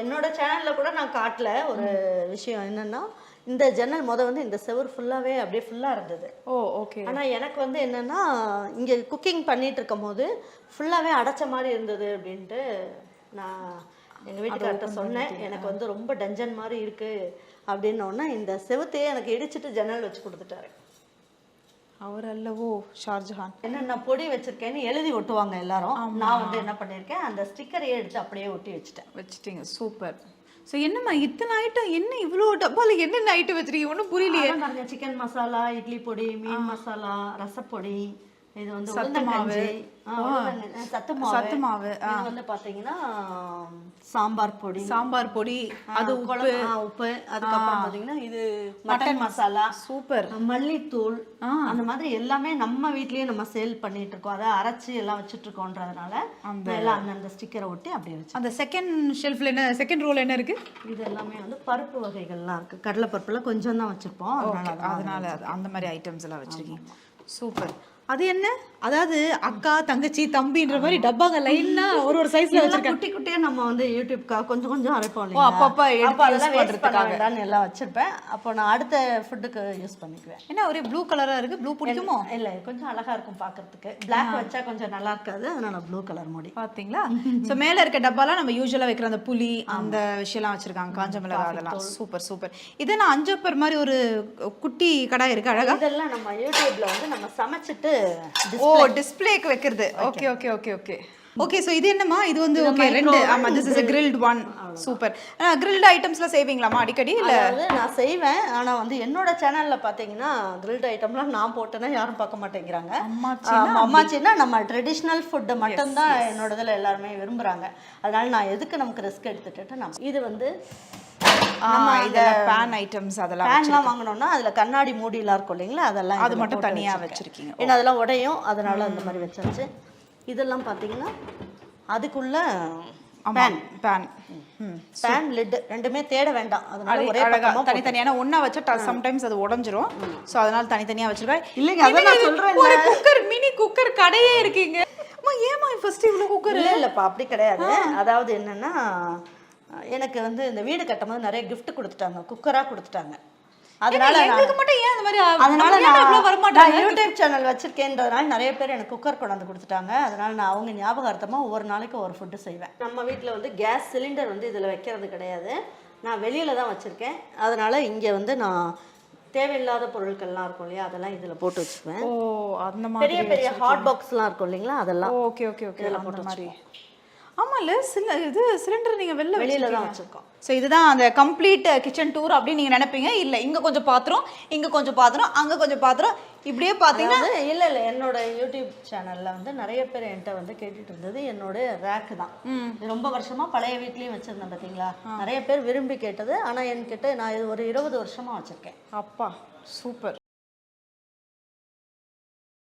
என்னோட சேனல்ல கூட நான் காட்டல ஒரு விஷயம் என்னன்னா, இந்த ஜன்னல் வந்து இந்த செவுரு ஃபுல்லாவே அப்படியே ஃபுல்லா இருந்தது. ஓ ஓகே. ஆனா எனக்கு வந்து என்னன்னா, இங்க குக்கிங் பண்ணிட்டு இருக்கும்போது ஃபுல்லாவே அடைச்ச மாதிரி இருந்தது அப்படின்ட்டு நான் எங்க வீட்டுக்கார்ட்ட சொன்னேன். எனக்கு வந்து ரொம்ப டஞ்சன் மாதிரி இருக்கு அப்படின்னோடனே இந்த செவுத்தையே எனக்கு இடிச்சிட்டு ஜன்னல் வச்சு கொடுத்துட்டாரு. அவர் அல்லவோ ஷார்ஜஹான். என்னென்ன பொடி வச்சிருக்கேன்னு எழுதி ஒட்டுவாங்க எல்லாரும். நான் வந்து என்ன பண்ணியிருக்கேன், அந்த ஸ்டிக்கரையே எடுத்து அப்படியே ஒட்டி வச்சுட்டீங்க. சூப்பர். ஸோ என்னம்மா இத்தனை ஐட்டம், என்ன இவ்வளோ டப்பாவில் என்னென்ன ஐட்டம் வச்சிருக்கீங்க? ஒன்றும் புரியலையே. சிக்கன் மசாலா, இட்லி பொடி, மீன் மசாலா, ரசப்பொடி, இது வந்து சத்து மாவு, சத்து மாவு, இது வந்து பாத்தீங்கன்னா சாம்பார் பொடி, அது உப்பு, அதுக்கப்புறம் பாத்தீங்கன்னா இது மட்டன் மசாலா, சூப்பர், மல்லித்தூள், அந்த மாதிரி எல்லாமே நம்ம வீட்லயே நம்ம சேல் பண்ணிட்டு இருக்கோம். அதை அரைச்சு எல்லாம் வச்சுட்டு இருக்கோன்றதுனால எல்லாம் அந்தந்த ஸ்டிக்கரை ஒட்டி அப்படியே வச்சு. அந்த செகண்ட் ஷெல்ஃப்ல என்ன, செகண்ட் ரோல் என்ன இருக்கு? இது எல்லாமே வந்து பருப்பு வகைகள்லாம் இருக்கு. கடலை பருப்புலாம் கொஞ்சம் தான் வச்சிருப்போம், அதனால அந்த மாதிரி ஐட்டம்ஸ் எல்லாம் வச்சிருக்கீங்க. சூப்பர். அது என்ன, அதாவது அக்கா தங்கச்சி தம்பின்ற மாதிரி டப்பாங்க லைன்னா ஒரு சைஸ்ல வச்சிருக்கேன். குட்டி குட்டியா நம்ம வந்து யூடியூப்க்கு கொஞ்சம் கொஞ்சம் அரைப்போம் இல்லையா, அப்பப்ப அதெல்லாம் வேஸ்ட் பண்ண வேண்டாம்னு எல்லாம் வச்சிருப்பேன். அப்போ நான் அடுத்த ஃபுட்டுக்கு யூஸ் பண்ணிக்குவேன். ஏன்னா ஒரே ப்ளூ கலரா இருக்கு. ப்ளூ பிடிக்குமோ? இல்ல கொஞ்சம் அழகா இருக்கும் பாக்குறதுக்கு. பிளாக் வச்சா கொஞ்சம் நல்லா இருக்காது, அதனால ப்ளூ கலர் மூடி. பாத்தீங்களா? சோ மேல இருக்க டப்பாலாம் நம்ம யூசுவலா வைக்கிற அந்த புளி அந்த விஷயம்லாம் வச்சிருக்காங்க, காஞ்ச மிளகாய் அதெல்லாம். Super super. இதை நான் அஞ்சப்பர் மாதிரி ஒரு குட்டி கடாய் இருக்கு அழகா. இதெல்லாம் நம்ம யூடியூப்ல வந்து நம்ம சமைச்சிட்டு டிஸ்ப்ளேக்கு வைக்கிறது. Okay okay okay okay okay. So இது என்னமா, இது வந்து ஓகே ரெண்டு. ஆமா, this is a grilled one. Super. grilled ஐட்டம்ஸ்லாம் செய்வீங்களாமா அடிக்கடி? இல்ல நான் செய்வேன், ஆனா வந்து என்னோட சேனல்ல பாத்தீங்கன்னா grilled ஐட்டம்லாம் நான் போட்டேன்னா யாரும் பார்க்க மாட்டேங்கிறாங்க. அம்மாச்சின்னா நம்ம ட்ரெடிஷ்னல் ஃபுட் மட்டும் தான் என்னோடதுல எல்லாருமே விரும்புறாங்க. அதனால நான் எதுக்கு நமக்கு ரிஸ்க் எடுத்துட்டு நம்ம இது வந்து பேன் ஐட்டம்ஸ் அதெல்லாம் வாங்கணும்னா அதுல கண்ணாடி மூடிலாம் இருக்கும் இல்லைங்களா, அதெல்லாம் அது மட்டும் தனியா வச்சிருக்கீங்க. ஏன்னா அதெல்லாம் உடையும், அதனால அந்த மாதிரி வச்சாச்சு. இதெல்லாம் பாத்தீங்கன்னா அதுக்குள்ள பேன் லிட் ரெண்டுமே தேட வேண்டாம், அதனால ஒரே பக்கமா தனித்தனியான ஒண்ணா வச்சா சம்டைம்ஸ் அது உடைஞ்சிரும். சோ அதனால தனித்தனியா வச்சிருக்கேன். இல்லங்க அத நான் சொல்றேன், ஒரு குக்கர், மினி குக்கர் கடையே இருக்கீங்க. அம்மா ஏமா ஃபர்ஸ்ட் இவ்ளோ குக்கர்? இல்லப்பா அப்படி கிடையாது. அதாவது என்னன்னா, எனக்கு வந்து இந்த வீடு கட்டும்போது நிறைய கிஃப்ட் கொடுத்துட்டாங்க, குக்கரா கொடுத்துட்டாங்க. அதனால எனக்கு மட்டும் ஏன் அந்த மாதிரி, அதனால நான் வர மாட்டேன். யூடியூப் சேனல் வச்சிருக்கேன்றதுனால நிறைய பேர் எனக்கு குக்கர் கொண்டாந்து கொடுத்துட்டாங்க. அதனால நான் அவங்க ஞாபகார்த்தமா ஒவ்வொரு நாளைக்கு ஒரு ஃபுட்டு செய்வேன். நம்ம வீட்டில் வந்து கேஸ் சிலிண்டர் வந்து இதில் வைக்கிறது கிடையாது, நான் வெளியில தான் வச்சிருக்கேன். அதனால இங்கே வந்து நான் தேவையில்லாத பொருட்கள்லாம் இருக்கும் இல்லையா, அதெல்லாம் இதில் போட்டு வச்சுக்குவேன். ஓ அந்த மாதிரி பெரிய பெரிய ஹாட் பாக்ஸ்லாம் இருக்கும் இல்லைங்களா, அதெல்லாம் ஓகே ஓகே ஓகே இதில் போட்டு மாதிரி. ஆமாம்ல, இது சிலிண்டர் நீங்கள் வெளியில தான் வச்சுருக்கோம். ஸோ இதுதான் அந்த கம்ப்ளீட் கிச்சன் டூர் அப்படின்னு நீங்கள் நினைப்பீங்க. இல்லை, இங்கே கொஞ்சம் பாத்திரம், இங்கே கொஞ்சம் பாத்திரம், அங்கே கொஞ்சம் பாத்திரம், இப்படியே பார்த்தீங்கன்னா இல்லை என்னோட யூடியூப் சேனலில் வந்து நிறைய பேர் என்கிட்ட வந்து கேட்டுட்டு இருந்தது என்னோட ரேக்கு தான். ரொம்ப வருஷமாக பழைய வீட்லேயும் வச்சுருந்தேன் பார்த்தீங்களா, நிறைய பேர் விரும்பி கேட்டது. ஆனால் என்கிட்ட நான் இது ஒரு 20 வருஷமாக வச்சுருக்கேன். அப்பா சூப்பர்.